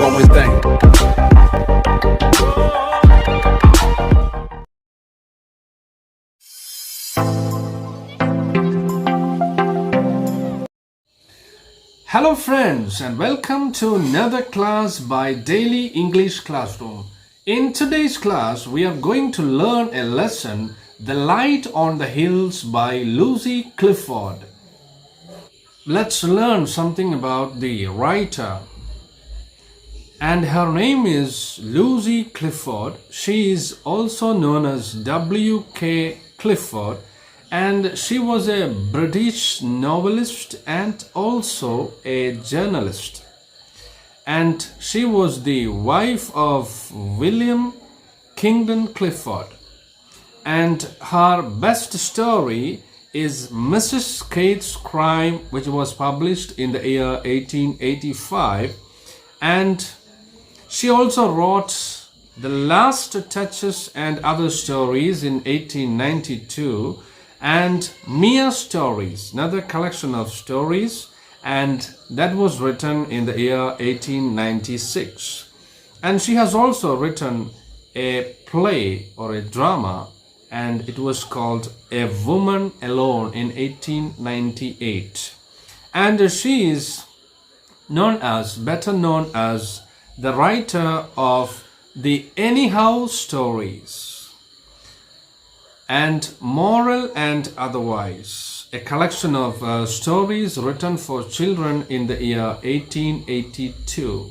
what we think. Hello friends, and welcome to another class by Daily English Classroom. In today's class, we are going to learn a lesson, The Light on the Hills by Lucy Clifford. Let's learn something about the writer. And her name is Lucy Clifford. She is also known as W.K. Clifford. And she was a British novelist and also a journalist. And she was the wife of William Kingdon Clifford. And her best story is Mrs. Kate's Crime, which was published in the year 1885. And she also wrote The Last Touches and Other Stories in 1892. And Mere Stories, another collection of stories, and that was written in the year 1896. And she has also written a play or a drama, and it was called A Woman Alone in 1898. And she is better known as the writer of the Anyhow Stories and Moral and Otherwise, a collection of stories written for children in the year 1882.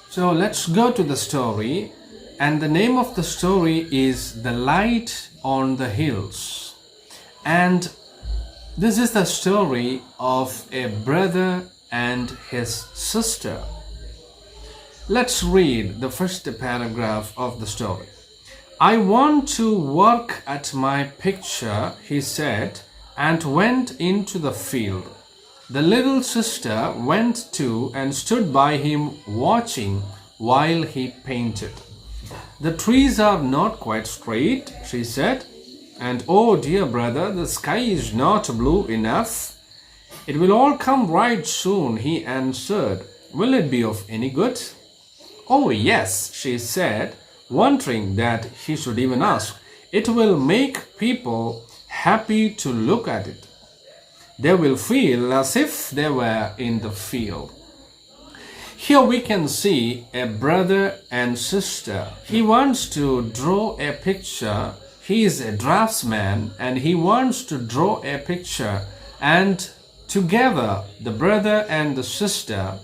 So let's go to the story, and the name of the story is The Light on the Hills. And this is the story of a brother and his sister. Let's read the first paragraph of the story. I want to work at my picture, he said, and went into the field. The little sister went too and stood by him watching while he painted. The trees are not quite straight, she said, and oh dear brother, the sky is not blue enough. It will all come right soon, he answered. Will it be of any good? Oh yes, she said, wondering that he should even ask. It will make people happy to look at it. They will feel as if they were in the field. Here we can see a brother and sister. He wants to draw a picture. He is a draftsman and he wants to draw a picture. And together, the brother and the sister,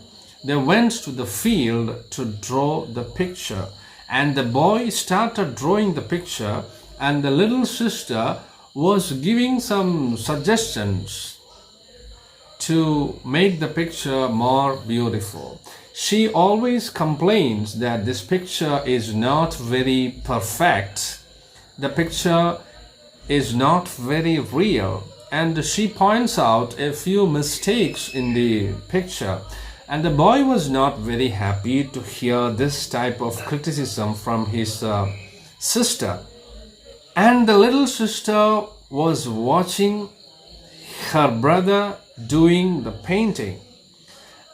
they went to the field to draw the picture. And the boy started drawing the picture, and the little sister was giving some suggestions to make the picture more beautiful. She always complains that this picture is not very perfect. The picture is not very real, and she points out a few mistakes in the picture. And the boy was not very happy to hear this type of criticism from his sister. And the little sister was watching her brother doing the painting.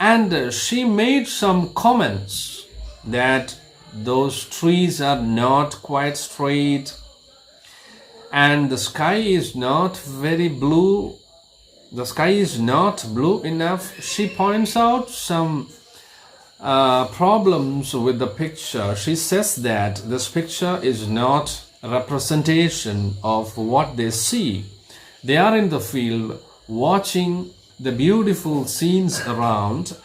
And she made some comments that those trees are not quite straight and the sky is not very blue. The sky is not blue enough. She points out some problems with the picture. She says that this picture is not a representation of what they see. They are in the field watching the beautiful scenes around,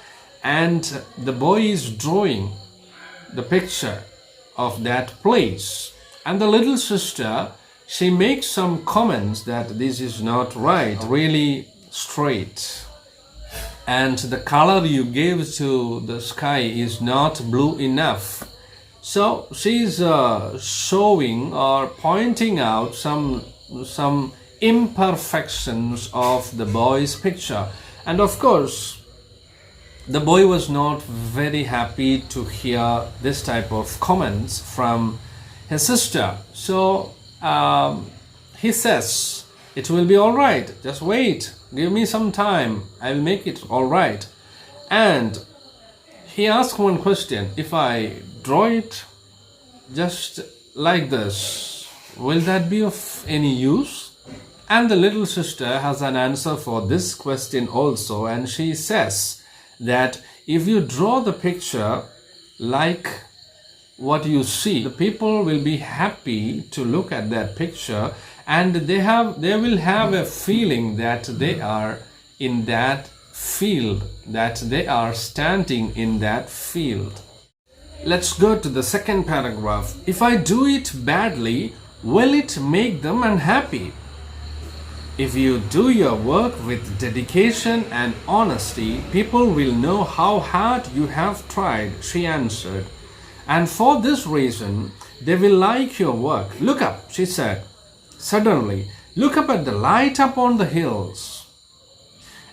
and the boy is drawing the picture of that place. And the little sister, she makes some comments that this is not right, really straight, and the color you gave to the sky is not blue enough. So she's showing or pointing out some imperfections of the boy's picture. And of course, the boy was not very happy to hear this type of comments from his sister. So he says, it will be all right. Just wait. Give me some time. I will make it all right. And he asked one question: if I draw it just like this, will that be of any use? And the little sister has an answer for this question also, and she says that if you draw the picture like what you see, the people will be happy to look at that picture, and they will have a feeling that they are in that field, that they are standing in that field. Let's go to the second paragraph. If I do it badly, will it make them unhappy? If you do your work with dedication and honesty, people will know how hard you have tried, she answered. And for this reason, they will like your work. Look up, she said. Suddenly, look up at the light up on the hills.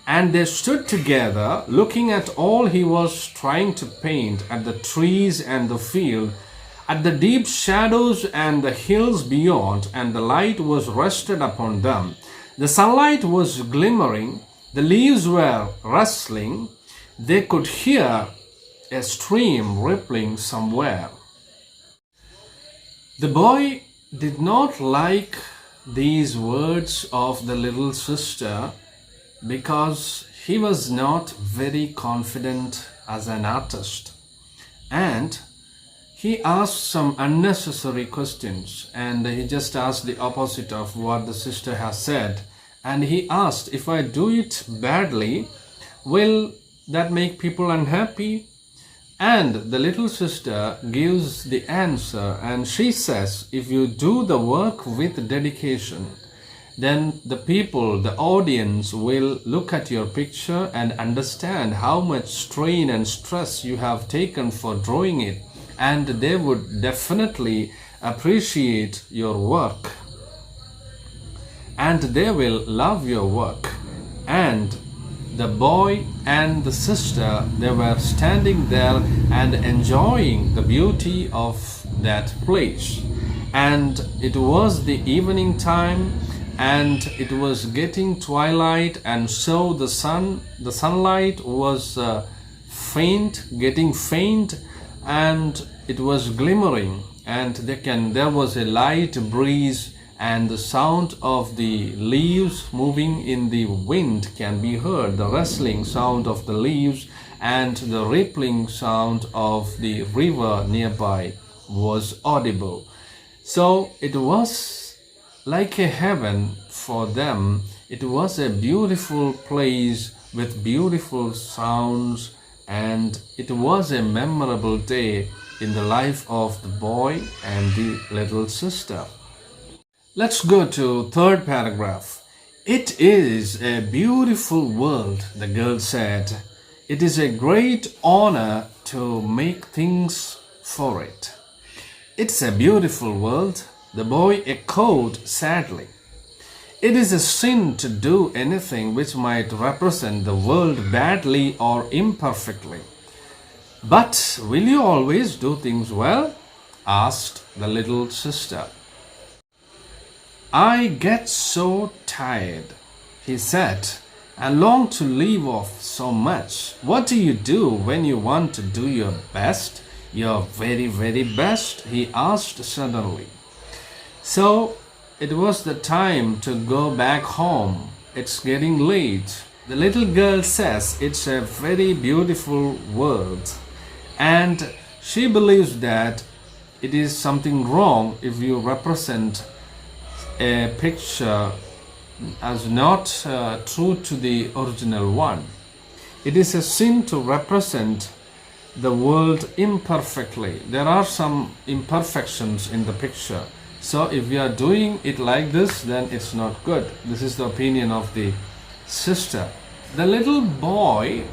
And they stood together, looking at all he was trying to paint, at the trees and the field, at the deep shadows and the hills beyond, and the light was rested upon them. The sunlight was glimmering, the leaves were rustling, they could hear a stream rippling somewhere. The boy did not like these words of the little sister because he was not very confident as an artist, and he asked some unnecessary questions, and he just asked the opposite of what the sister has said. And he asked, if I do it badly, will that make people unhappy? And the little sister gives the answer, and she says, if you do the work with dedication, then the people, the audience will look at your picture and understand how much strain and stress you have taken for drawing it, and they would definitely appreciate your work, and they will love your work. And the boy and the sister, they were standing there and enjoying the beauty of that place. And it was the evening time, and it was getting twilight, and so the sunlight was getting faint, and it was glimmering, and there was a light breeze, and the sound of the leaves moving in the wind can be heard, the rustling sound of the leaves and the rippling sound of the river nearby was audible. So it was like a heaven for them. It was a beautiful place with beautiful sounds, and it was a memorable day in the life of the boy and the little sister. Let's go to third paragraph. It is a beautiful world, the girl said. It is a great honor to make things for it. It's a beautiful world, the boy echoed sadly. It is a sin to do anything which might represent the world badly or imperfectly. But will you always do things well? Asked the little sister. I get so tired, he said, and long to leave off so much. What do you do when you want to do your best, your very, very best? He asked suddenly. So it was the time to go back home. It's getting late. The little girl says it's a very beautiful world, and she believes that it is something wrong if you represent a picture as not true to the original one. It is a sin to represent the world imperfectly. There are some imperfections in the picture. So if you are doing it like this, then it's not good. This is the opinion of the sister. The little boy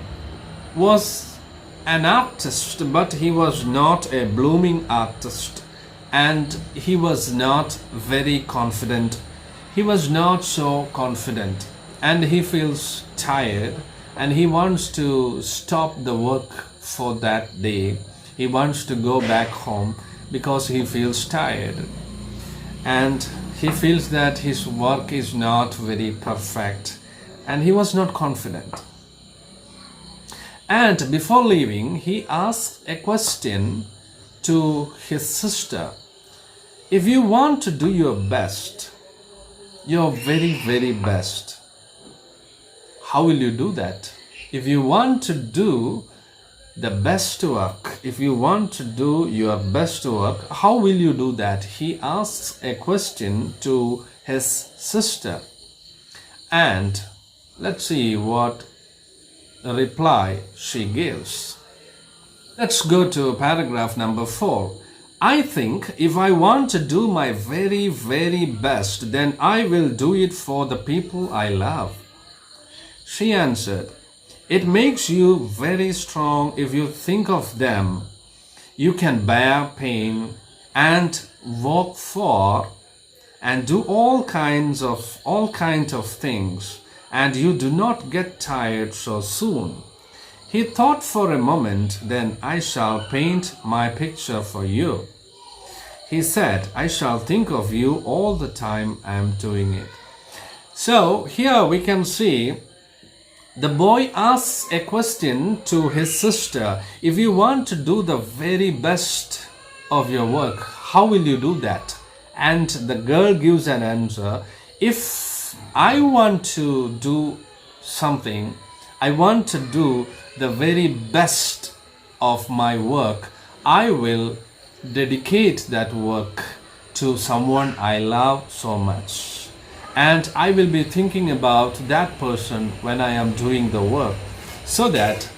was an artist, but he was not a blooming artist, and he was not very confident. He was not so confident, and he feels tired, and he wants to stop the work for that day. He wants to go back home because he feels tired, and he feels that his work is not very perfect, and he was not confident. And before leaving, he asked a question to his sister. If you want to do your best, your very, very best, how will you do that? If you want to do the best work, if you want to do your best work, how will you do that? He asks a question to his sister. And let's see what reply she gives. Let's go to paragraph number 4. I think if I want to do my very, very best, then I will do it for the people I love. She answered, it makes you very strong if you think of them. You can bear pain and work for and do all kinds of things, and you do not get tired so soon. He thought for a moment, then I shall paint my picture for you. He said, I shall think of you all the time I am doing it. So here we can see the boy asks a question to his sister. If you want to do the very best of your work, how will you do that? And the girl gives an answer. If I want to do something, I want to do the very best of my work, I will dedicate that work to someone I love so much. And I will be thinking about that person when I am doing the work, so that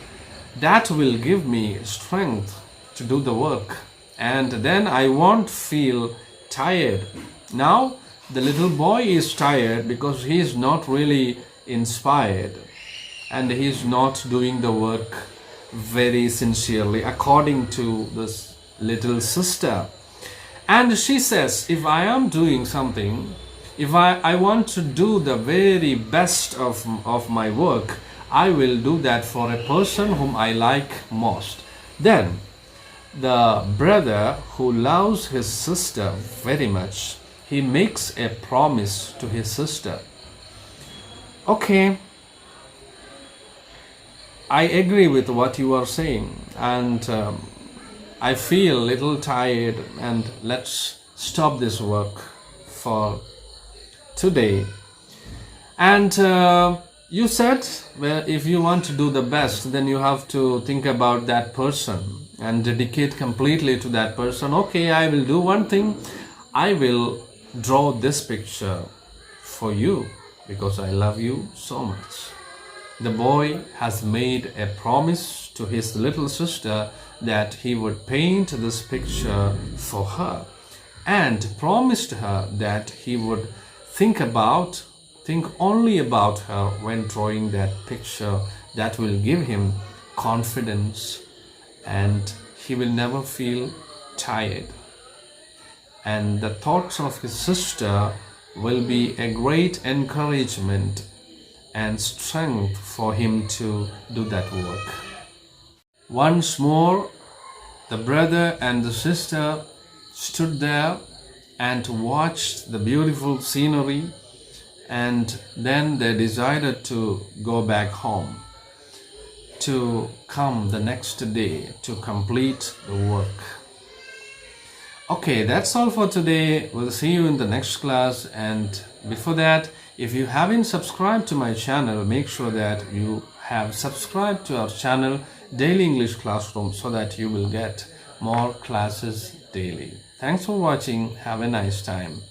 will give me strength to do the work. And then I won't feel tired. Now, the little boy is tired because he is not really inspired and he is not doing the work very sincerely according to this little sister. And she says, if I am doing something, if I want to do the very best of my work, I will do that for a person whom I like most. Then the brother who loves his sister very much, he makes a promise to his sister. Okay, I agree with what you are saying, and I feel a little tired, and let's stop this work for today. And you said, well, if you want to do the best, then you have to think about that person and dedicate completely to that person. Okay, I will do one thing. I will draw this picture for you because I love you so much. The boy has made a promise to his little sister that he would paint this picture for her, and promised her that he would think only about her when drawing that picture. That will give him confidence and he will never feel tired. And the thoughts of his sister will be a great encouragement and strength for him to do that work. Once more, the brother and the sister stood there and watched the beautiful scenery, and then they decided to go back home, to come the next day to complete the work. Okay, that's all for today. We'll see you in the next class, and before that, if you haven't subscribed to my channel, make sure that you have subscribed to our channel Daily English Classroom so that you will get more classes daily. Thanks for watching. Have a nice time.